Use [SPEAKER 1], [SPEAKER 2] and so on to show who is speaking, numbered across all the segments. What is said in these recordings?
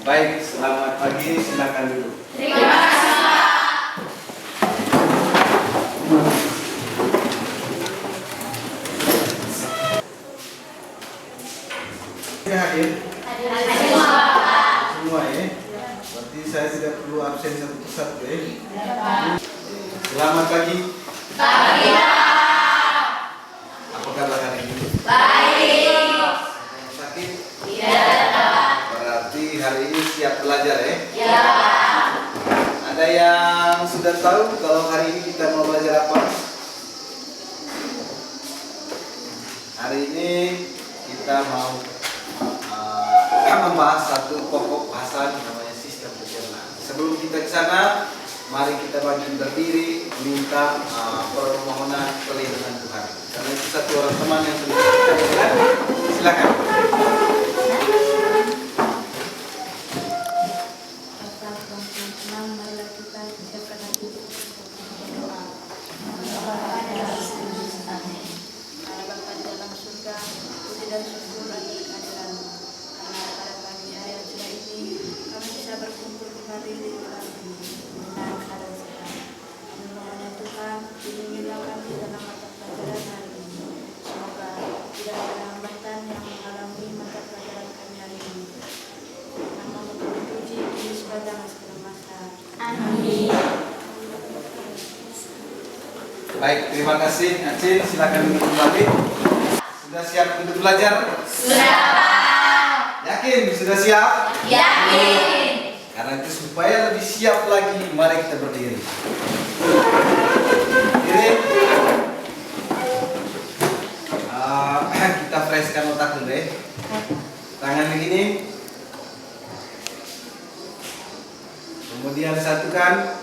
[SPEAKER 1] Baik, selamat pagi, silakan duduk.
[SPEAKER 2] Terima kasih, Pak.
[SPEAKER 1] Ini hadir
[SPEAKER 2] Hadir, Pak.
[SPEAKER 1] semua ya. Berarti saya tidak perlu absen satu persatu ya. Selamat pagi.
[SPEAKER 2] Pagi, Pak.
[SPEAKER 1] Apa kabar hari ini?
[SPEAKER 2] Baik.
[SPEAKER 1] Sakit?
[SPEAKER 2] Tidak, Pak.
[SPEAKER 1] Berarti hari ini siap belajar ya.
[SPEAKER 2] Ya, Pak.
[SPEAKER 1] Ada yang sudah tahu kalau hari ini kita mau belajar apa? Hari ini kita mau membahas satu pokok bahasan namanya sistem pencernaan. Sebelum kita ke sana, mari kita berdiri minta permohonan perlindungan Tuhan. Karena itu satu orang teman yang sudah kita dengar. Silakan.
[SPEAKER 3] Dan syukur atas kehadiran karena pada pagi hari yang sudah ini kami bisa berkumpul kembali di dalam dengan keadaan sehat. Memohonnya Tuhan, lindungilah kami dalam mata pelajaran hari ini. Semoga tidak ada hambatan yang menghalangi mata pelajaran kami hari ini. Nama kami puji di sepanjang segala masa.
[SPEAKER 2] Amin.
[SPEAKER 1] Baik, terima kasih. Acil, silakan duduk kembali. Sudah siap untuk belajar?
[SPEAKER 2] Sudah, Pak.
[SPEAKER 1] Yakin? Sudah siap?
[SPEAKER 2] Yakin.
[SPEAKER 1] Karena itu supaya lebih siap lagi, mari kita berdiri. Berdiri. Kita freshkan otak dulu ya. Tangan begini. Kemudian satukan.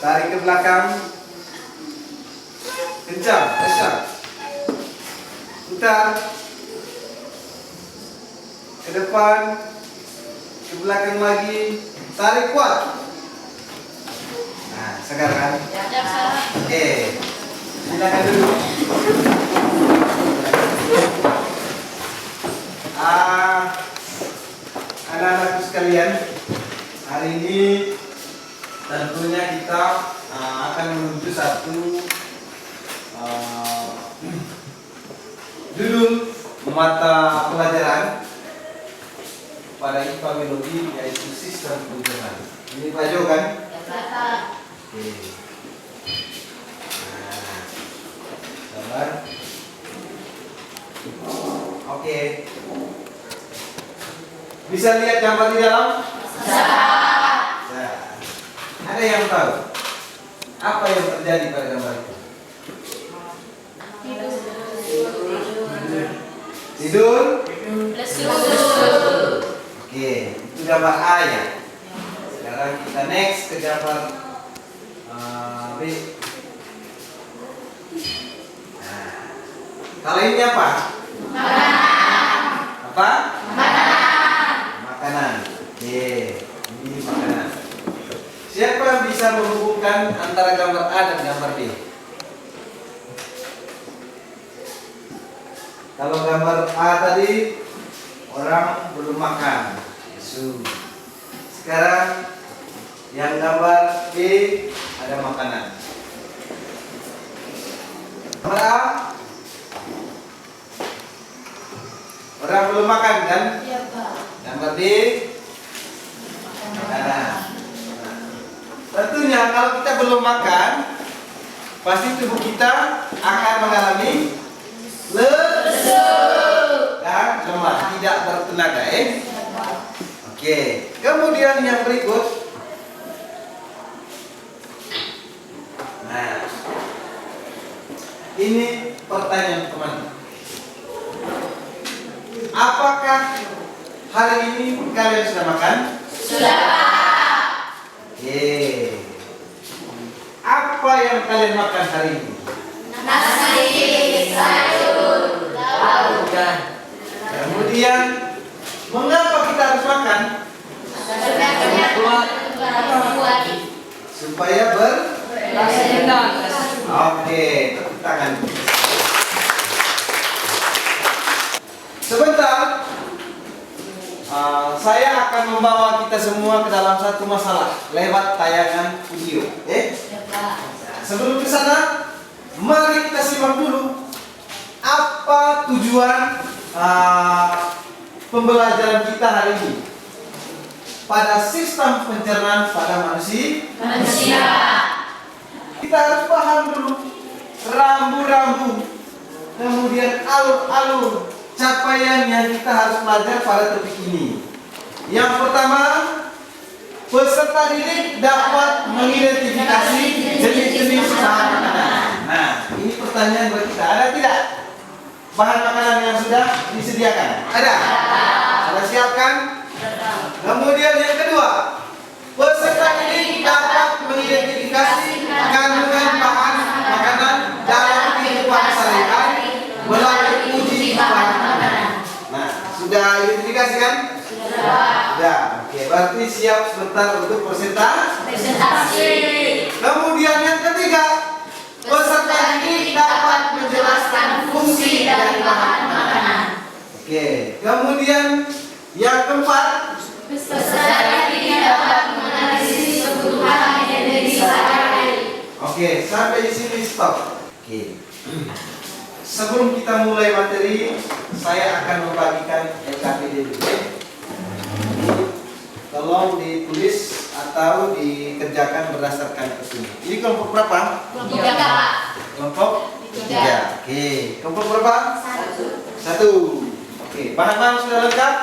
[SPEAKER 1] Tarik ke belakang. Kencang, besar. Putar. Ke depan. Ke belakang lagi. Tarik kuat. Nah, sekarang. Oke. Silakan dulu. Anak-anakku sekalian, hari ini tentunya kita akan menuju satu judul mata pelajaran pada IPA Biologi, yaitu sistem pencernaan. Ini Pak Jo kan?
[SPEAKER 2] Ya, Pak.
[SPEAKER 1] Oke. Nah, sabar. Oke. Bisa lihat gambar di dalam?
[SPEAKER 2] Bisa, Pak.
[SPEAKER 1] Nah, ada yang tahu apa yang terjadi pada gambar itu? Tidur?
[SPEAKER 2] Lesu.
[SPEAKER 1] Oke, itu gambar A ya. Sekarang kita next ke gambar B. Nah, kalau ini apa?
[SPEAKER 2] Makanan.
[SPEAKER 1] Apa?
[SPEAKER 2] Makanan.
[SPEAKER 1] Makanan. Oke, ini makanan. Siapa yang bisa menghubungkan antara gambar A dan gambar B? Kalau gambar A tadi orang belum makan, Yesus. Sekarang yang gambar B ada makanan. Gambar A orang belum makan kan?
[SPEAKER 3] Iya, Pak.
[SPEAKER 1] Gambar B makanan. Tentunya kalau kita belum makan, pasti tubuh kita akan mengalami lesu dan lemah, tidak bertenaga. Oke. Kemudian yang berikut, nah, ini pertanyaan teman. apakah hari ini kalian sudah makan?
[SPEAKER 2] Sudah.
[SPEAKER 1] Oke. Apa yang kalian makan hari ini?
[SPEAKER 2] Nasi, sayur, lauk.
[SPEAKER 1] Kemudian, mengapa kita harus makan? Supaya Oke, tepuk tangan. Sebentar, saya akan membawa kita semua ke dalam satu masalah lewat tayangan video. Sebelum ke sana, mari kita simak dulu apa tujuan pembelajaran kita hari ini pada sistem pencernaan pada manusia. Kita harus paham dulu rambu-rambu, kemudian alur-alur capaian yang kita harus pelajari pada topik ini. Yang pertama, peserta didik dapat mengidentifikasi jenis-jenis bahan makanan. Nah, ini pertanyaan buat kita. Ada tidak bahan makanan yang sudah disediakan? Ada? Sudah siapkan? Kemudian yang kedua, peserta didik dapat mengidentifikasi kandungan bahan makanan dalam kehidupan sehari-hari melalui uji bahan makanan. Nah, sudah identifikasi kan? Sudah. Oke, berarti siap sebentar untuk presentasi. Kemudian yang ketiga, peserta didik dapat menjelaskan fungsi dari bahan makanan. Oke, kemudian yang keempat,
[SPEAKER 2] Peserta didik dapat menganalisis kebutuhan energi sehari-hari.
[SPEAKER 1] oke, sampai di sini stop. Oke. Sebelum kita mulai materi, saya akan membagikan LKPD dulu. Tolong ditulis atau dikerjakan berdasarkan kesini. Ini kelompok berapa?
[SPEAKER 2] Tiga.
[SPEAKER 1] Kelompok
[SPEAKER 2] Tiga.
[SPEAKER 1] Oke. Kelompok berapa? Satu. Oke. Bahan-bahan sudah lengkap?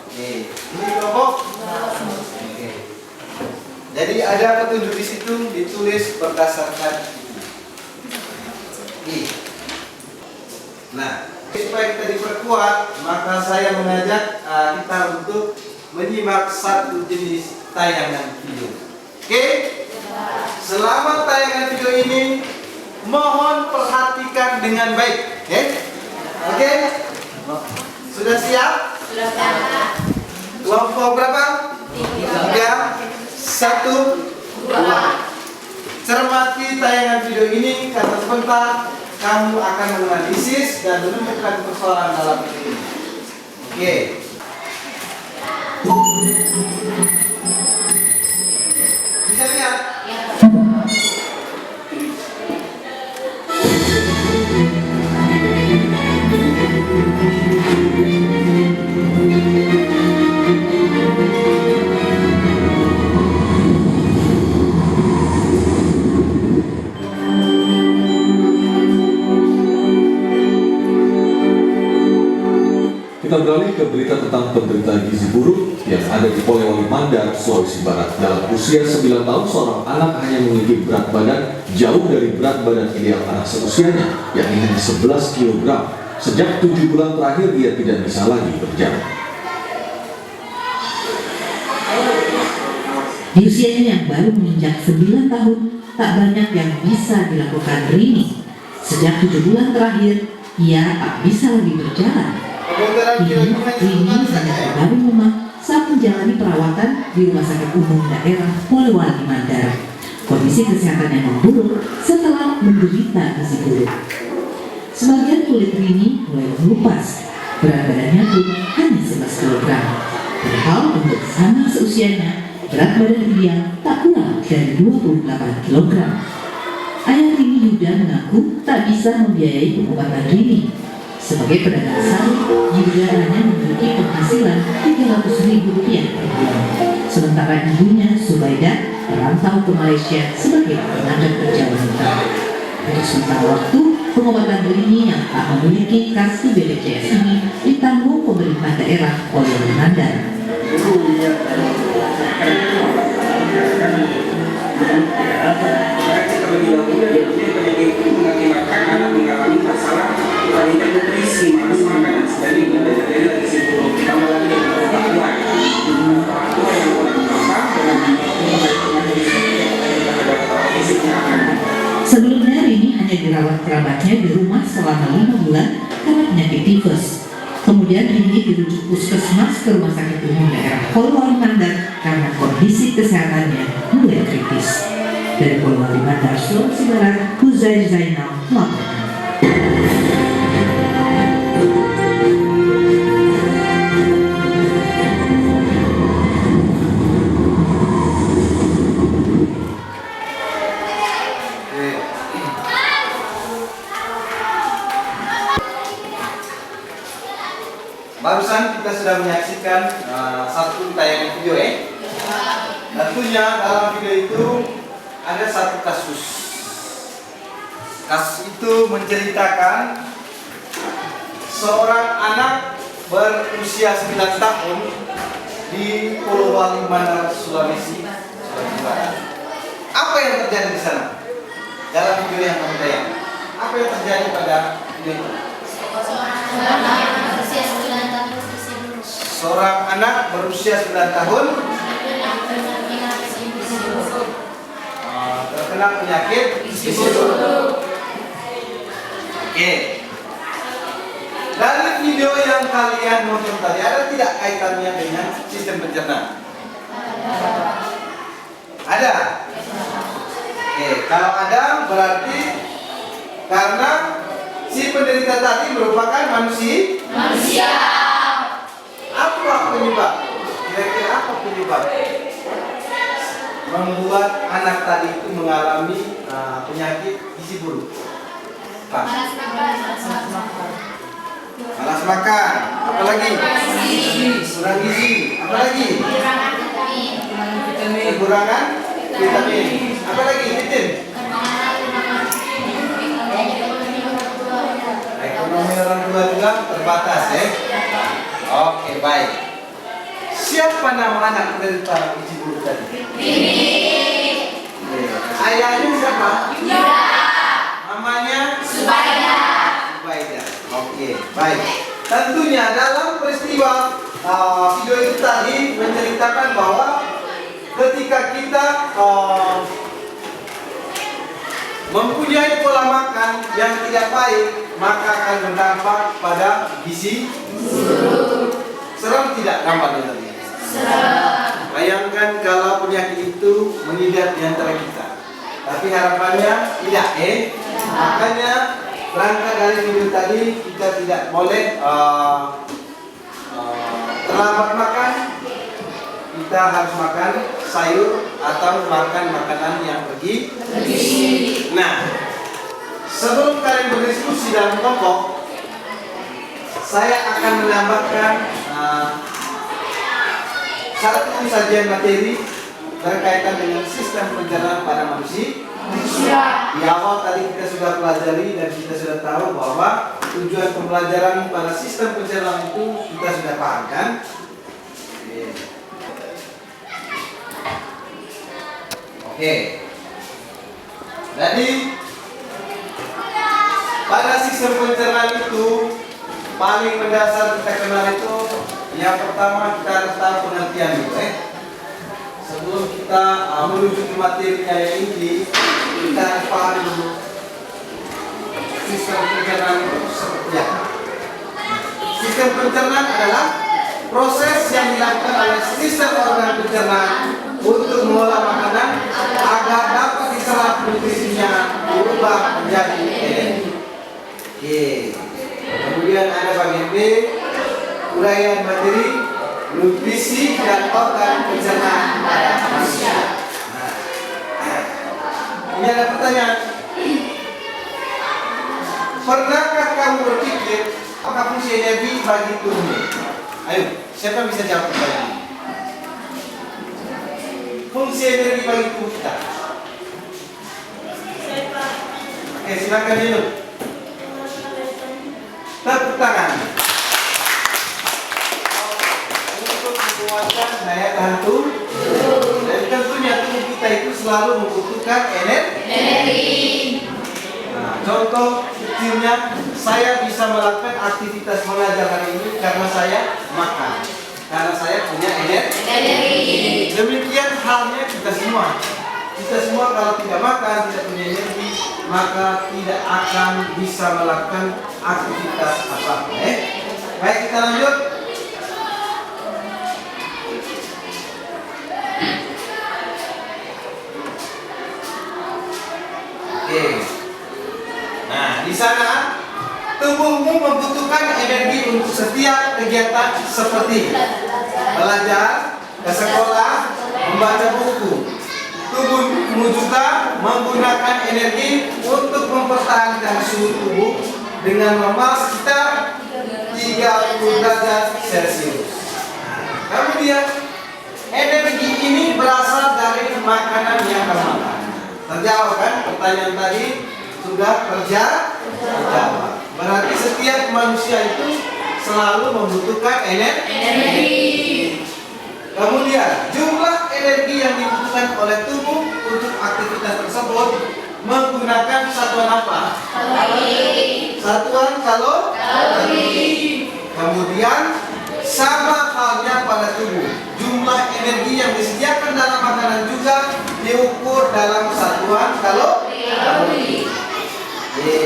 [SPEAKER 1] Oke. Ini kelompok? Oke. Jadi ada petunjuk di situ, ditulis berdasarkan ini. Nah, supaya kita diperkuat, maka saya mengajak kita untuk menyimak satu jenis tayangan video. Oke? Selama tayangan video ini, mohon perhatikan dengan baik. Oke? Sudah siap?
[SPEAKER 2] Sudah.
[SPEAKER 1] Kelompok berapa? 3, 1, 2. Cermati tayangan video ini karena sebentar kamu akan menganalisis dan menemukan persoalan dalam video ini. Oke. Bisa lihat?
[SPEAKER 4] Kita beralih ke berita tentang penderita gizi buruk yang ada di Polewali Mandar, Sulawesi Barat. Dalam usia 9 tahun, seorang anak hanya memiliki berat badan jauh dari berat badan ideal anak seusianya, yakni hanya 11 kg. Sejak 7 bulan terakhir, dia tidak bisa lagi berjalan.
[SPEAKER 5] Di usianya yang baru menginjak 9 tahun, tak banyak yang bisa dilakukan Rini. Sejak 7 bulan terakhir, ia tak bisa lagi berjalan. Kini, Rini hanya baru rumah saat menjalani perawatan di Rumah Sakit Umum Daerah Polewali Mandar. Kondisi kesehatannya memburuk setelah menderita gizi buruk. Sebagian kulit Rini mulai mengelupas, berat badannya pun hanya 11 kg. Padahal untuk anak seusianya, berat badan ideal tak kurang dari 28 kg. Ayah Rini Yuda mengaku tak bisa membiayai pengobatan Rini. Sebagai pedagang sari, Yuda hanya memiliki penghasilan Rp300.000 per bulan. Sementara ibunya, Subaidah, merantau ke Malaysia sebagai tenaga kerja wanita. Untuk sementara waktu, pengobatan Rini yang tak memiliki kartu BPJS ini ditanggung pemerintah daerah Polewali Mandar.
[SPEAKER 6] Mengakibatkan anak mengalami masalah kualitas nutrisi, malas makan dan sebagainya.
[SPEAKER 5] penyakit tifus. Kemudian Rini dirujuk puskesmas ke Rumah Sakit Umum Daerah Polewali Mandar karena kondisi kesehatannya mulai kritis. Dari Polewali Mandar, Sulawesi Barat, Huzair Zainal melaporkan.
[SPEAKER 1] Barusan kita sudah menyaksikan satu tayangan video Tentunya dalam video itu ada satu kasus. Kasus itu menceritakan seorang anak berusia 9 tahun di Polewali Mandar, Sulawesi Barat. Apa yang terjadi di sana? Dalam video yang kami tayang, apa yang terjadi pada video itu? Seorang anak berusia 9 tahun terkena penyakit gizi buruk. Oke. Dari video yang kalian nonton tadi, ada tidak kaitannya dengan sistem pencernaan? Ada. Oke, kalau ada berarti karena si penderita tadi merupakan manusia. Apa penyebab? Kira-kira apa penyebab membuat anak tadi itu mengalami penyakit gizi buruk? Pak? Malas makan. Apalagi? Kurang gizi. Apalagi? Kekurangan vitamin. Apalagi? Titin? Ekonomi orang tua juga terbatas, Oke, baik. Siapa nama anak penderita gizi buruk tadi? Ayahnya siapa? Namanya? Subaida. Oke, baik. Tentunya dalam peristiwa video itu tadi menceritakan bahwa ketika kita mempunyai pola makan yang tidak baik, maka akan berdampak pada gizi buruk. Serem tidak dampaknya tadi? Serem. Bayangkan kalau penyakit itu mengidap di antara kita. Tapi harapannya tidak, Makanya berangkat dari video tadi, kita tidak boleh terlambat makan. Kita harus makan sayur atau makan makanan yang bergizi. Nah, sebelum kalian berdiskusi dalam kelompok, saya akan menambahkan satu sajian materi berkaitan dengan sistem pencernaan pada manusia. Di awal tadi kita sudah pelajari dan kita sudah tahu bahwa tujuan pembelajaran pada sistem pencernaan itu kita sudah paham, kan? Oke. Jadi pada sistem pencernaan itu paling mendasar kita kenal itu yang pertama kita harus tahu pengertian dulu, Sebelum kita menuju ke materinya yang inti, kita harus paham dulu sistem pencernaan itu seperti apa. Sistem pencernaan adalah proses yang dilakukan oleh sistem organ pencernaan untuk mengolah makanan agar dapat diserap nutrisinya berubah menjadi energi. Kemudian ada bagian B, uraian materi, nutrisi dan organ pencernaan pada manusia. Ini ada pertanyaan. Pernahkah kamu berpikir apakah fungsi energi bagi tubuh? Ayo, siapa bisa jawab pertanyaan ini? Fungsi energi bagi tubuh kita. Oke, silakan dulu. Tepuk tangan. Untuk menguatkan daya tahan tubuh. Dan tentunya tubuh kita itu selalu membutuhkan energi. Nah, contoh kecilnya, saya bisa melakukan aktivitas mengajar hari ini karena saya makan. Karena saya punya energi. Demikian halnya kita semua. Kita semua kalau tidak makan, tidak punya energi, maka tidak akan bisa melakukan aktivitas apa-apa. Baik, kita lanjut. Oke. Nah, di sana tubuhmu membutuhkan energi untuk setiap kegiatan seperti belajar, ke sekolah, membaca buku. Tubuhmu juga menggunakan energi untuk mempertahankan suhu tubuh dengan normal sekitar 30 derajat Celcius. Kemudian energi ini berasal dari makanan yang kamu makan. Terjawab kan pertanyaan tadi? Sudah terjawab. Berarti setiap manusia itu selalu membutuhkan energi. Kemudian jumlah energi yang dibutuhkan oleh tubuh untuk aktivitas tersebut menggunakan satuan apa?
[SPEAKER 2] Kalori.
[SPEAKER 1] Satuan kalori. Kemudian sama halnya pada tubuh. Jumlah energi yang disediakan dalam makanan juga diukur dalam satuan kalori. Oke.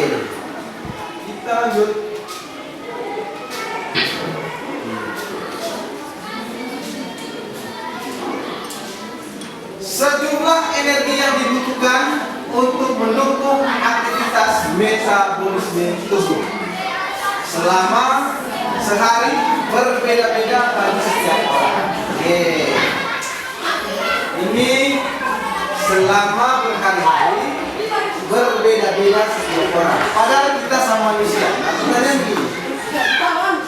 [SPEAKER 1] Kita lanjut. Sejumlah energi yang dibutuhkan untuk mendukung aktivitas metabolisme tubuh selama sehari berbeda-beda bagi setiap orang. Oke. Ini selama berhari-hari berbeda-beda setiap orang. Padahal kita sama manusia. Pertanyaan begini.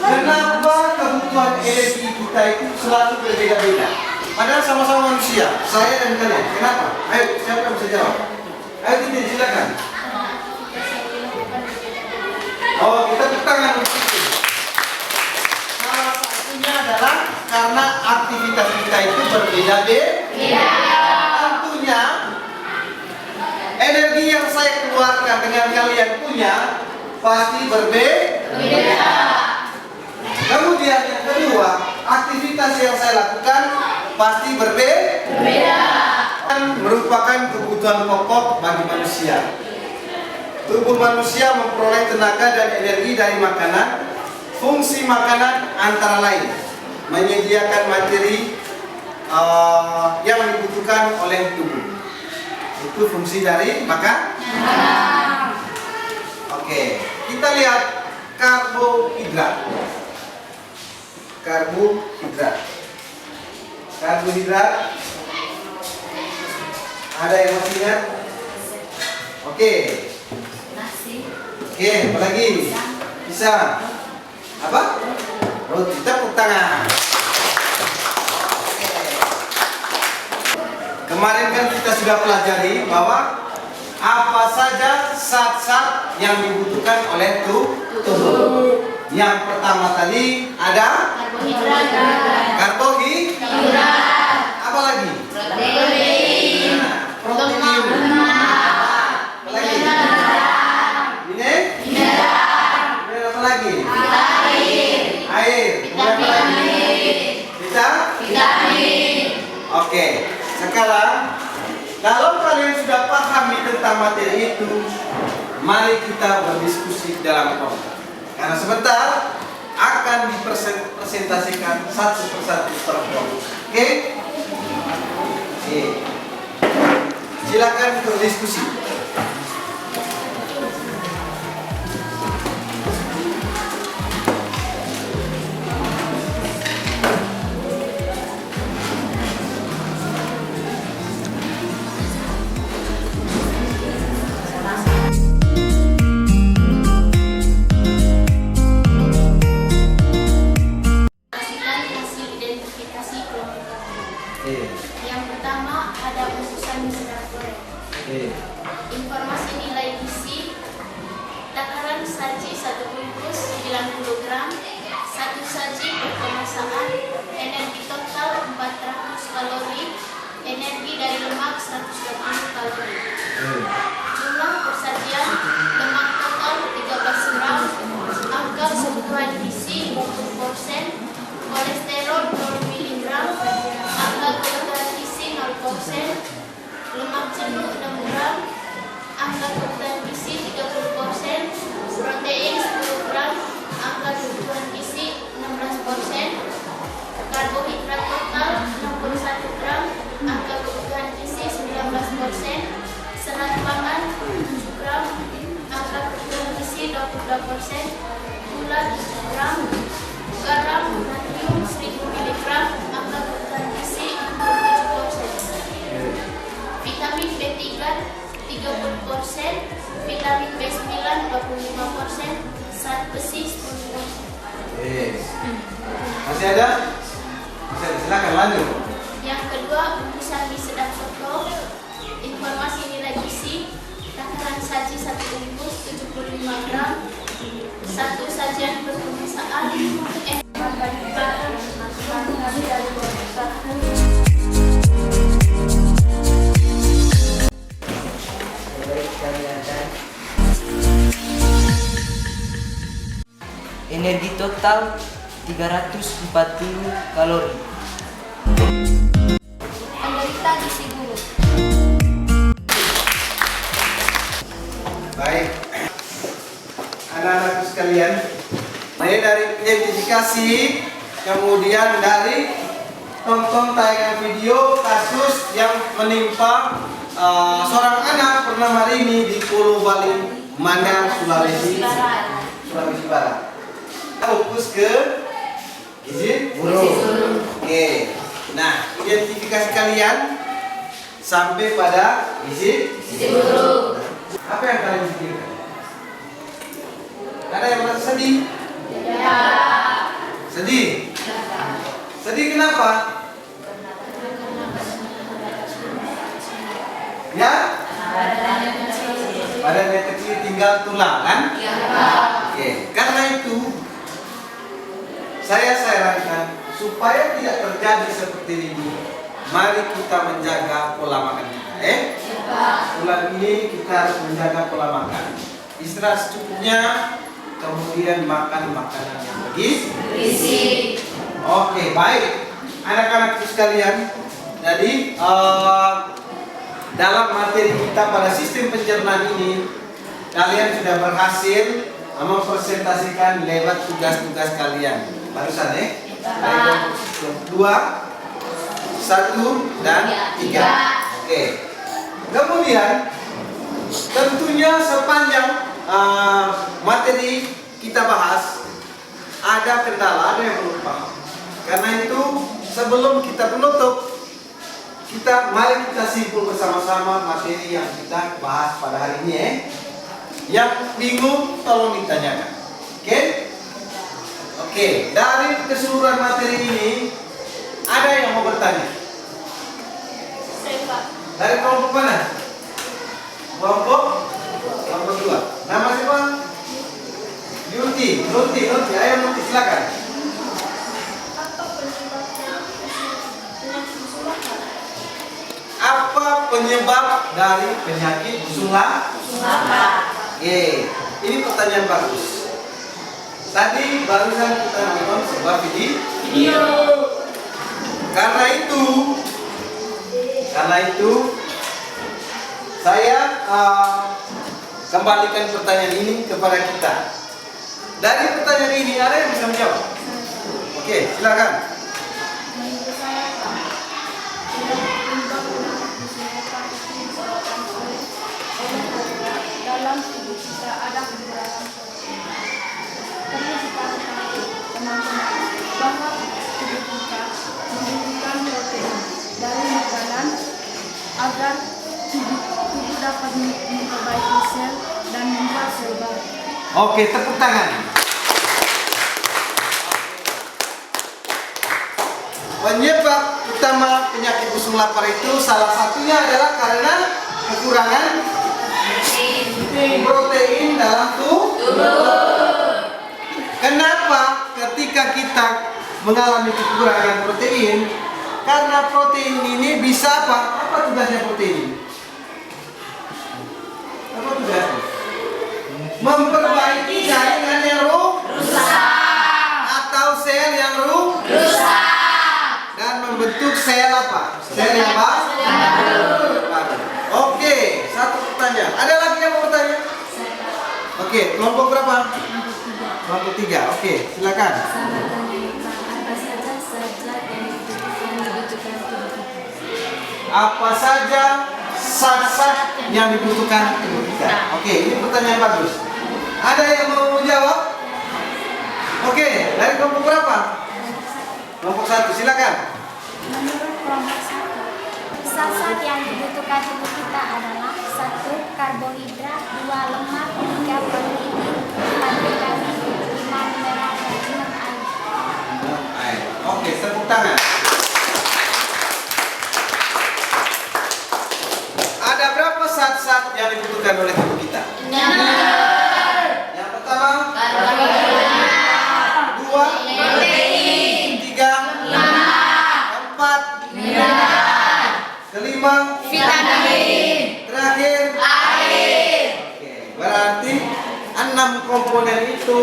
[SPEAKER 1] Kenapa kebutuhan energi kita itu selalu berbeda-beda? Padahal sama-sama manusia, saya dan kalian. Kenapa? Ayo, siapa yang bisa jawab? Ayo, Titi, silakan. Oh, kita tepuk tangan untuk itu. Salah satunya adalah karena aktivitas kita itu berbeda-beda. Tentunya energi yang saya keluarkan dengan kalian punya pasti berbeda. Kemudian yang kedua, aktivitas yang saya lakukan pasti berbeda. Merupakan kebutuhan pokok bagi manusia. Tubuh manusia memperoleh tenaga dan energi dari makanan. Fungsi makanan antara lain menyediakan materi yang dibutuhkan oleh tubuh. Itu fungsi dari makanan. Oke, kita lihat karbohidrat. Karbohidrat. Ada yang masih ingat? Oke.
[SPEAKER 2] Nasi.
[SPEAKER 1] Oke, apa lagi? Bisa. Apa? Roti. Tepuk tangan. Oke. Kemarin kan kita sudah pelajari bahwa apa saja zat-zat yang dibutuhkan oleh tubuh. Yang pertama tadi ada karbohidrat. Apa lagi?
[SPEAKER 2] Protein.
[SPEAKER 1] Protein. Apa lagi?
[SPEAKER 2] Mineral.
[SPEAKER 1] Apa lagi? Air. Apa lagi? Vitamin. Oke. Sekarang kalau kalian sudah pahami tentang materi itu, mari kita berdiskusi dalam kelompok. Karena sebentar akan dipresentasikan satu persatu per kelompok. Oke? Oke. Silakan berdiskusi.
[SPEAKER 2] Hasil identifikasi kelompok. Yang pertama ada bungkusan minyak goreng. Informasi nilai gizi: takaran saji 1 bungkus 90 gram, 1 saji berkemasan, energi total 400 kalori, energi dari lemak 120 kalori. Jumlah persajian lemak total 13 gram, angka kebutuhan gizi 40%, kolesterol 0 mg, angka kebutuhan gizi 0%, lemak jenuh 6 gram, angka kebutuhan gizi 30%, protein 10%, gula 1 gram, garam natrium 1000 mg, maka kebutuhan gizi 67%. Vitamin B3 30%, vitamin B9 25%, zat besi 10%.
[SPEAKER 1] Masih ada? Masih ada, silakan lanjut.
[SPEAKER 2] Yang kedua, bungkusan mie sedap soto. Informasi nilai gizi, takaran saji 1 bungkus 75 gram, 1 sajian berkebiasaan,
[SPEAKER 6] energi total 340 kalori.
[SPEAKER 2] penderita gizi buruk.
[SPEAKER 1] Baik, anak-anakku sekalian, ini dari identifikasi, kemudian dari tonton tayangan video kasus yang menimpa seorang anak bernama Rini di Pulau Bali, Mandar, Sulawesi Barat. Fokus ke gizi buruk. Oke, nah identifikasi kalian sampai pada gizi buruk. Apa yang kalian pikirkan? Ada yang merasa sedih?
[SPEAKER 2] Ya.
[SPEAKER 1] Sedih? Sedih kenapa? Ya? Badannya kecil tinggal tulang kan?
[SPEAKER 2] Ya.
[SPEAKER 1] Oke, karena itu saya sarankan supaya tidak terjadi seperti ini. Mari kita menjaga pola makan kita. Bulan ini kita harus menjaga pola makan. Istirahat secukupnya, kemudian makan makanan yang bergizi. Oke, baik. Anak-anak sekalian, jadi dalam materi kita pada sistem pencernaan ini, kalian sudah berhasil mempresentasikan lewat tugas-tugas kalian. Barusan ya? Dua, 1 dan 3. Oke. Kemudian tentunya sepanjang materi kita bahas ada kendala, ada yang belum paham. Karena itu sebelum kita penutup, mari kita simpul bersama-sama materi yang kita bahas pada hari ini ya. Yang bingung tolong ditanyakan. Oke? Oke, dari keseluruhan materi ini ada yang mau bertanya? Dari kelompok mana? Kelompok 2. Nama siapa? Yunti. Ayo Yunti, silakan. Apa penyebab dari penyakit busung lapar? Oke, ini pertanyaan bagus. Tadi barusan kita nonton sebuah video. Karena itu saya kembalikan pertanyaan ini kepada kita. Dari pertanyaan ini ada yang bisa menjawab? Oke, silakan.
[SPEAKER 3] Dalam tubuh kita ada beberapa protein. Perlu kita ketahui teman-teman bahwa tubuh kita membutuhkan protein dari makanan agar tubuh dapat memperbaiki sel dan membuat sel baru.
[SPEAKER 1] Oke, tepuk tangan. Penyebab utama penyakit busung lapar itu salah satunya adalah karena kekurangan protein dalam tubuh. Kenapa ketika kita mengalami kekurangan protein? Karena protein ini bisa apa? Apa tugasnya protein ini? Apa tugasnya? Memperbaiki jaringan yang rusak atau sel yang rusak dan membentuk sel apa? Sel yang baru. Oke, satu pertanyaan. Ada lagi yang mau bertanya? Oke, kelompok berapa? Kelompok 3. Oke, silakan. Apa saja zat-zat yang dibutuhkan tubuh kita? Oke, ini pertanyaan bagus. Ada yang mau menjawab? Oke, dari kelompok berapa? Kelompok 1, silakan.
[SPEAKER 7] Menurut kelompok 1, zat yang dibutuhkan tubuh kita adalah 1. Karbohidrat, 2. Lemak, 3. Protein, 4. vitamin, 5. mineral, dan 6. air.
[SPEAKER 1] Oke, tepuk tangan. Ada berapa zat-zat yang dibutuhkan oleh tubuh kita? Yang pertama, kedua, ketiga, keempat, kelima, terakhir, Oke, berarti 6 komponen itu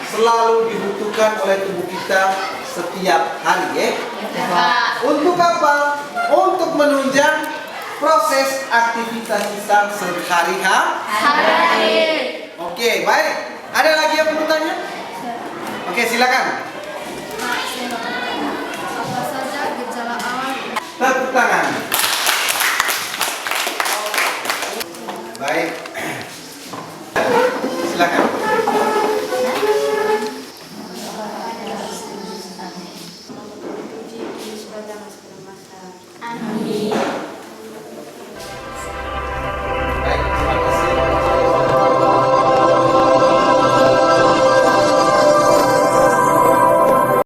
[SPEAKER 1] selalu dibutuhkan oleh tubuh kita setiap hari, ya? Untuk apa? Untuk menunjang proses aktivitas kita sehari-hari. Oke, baik. Ada lagi yang bertanya? Oke, silakan.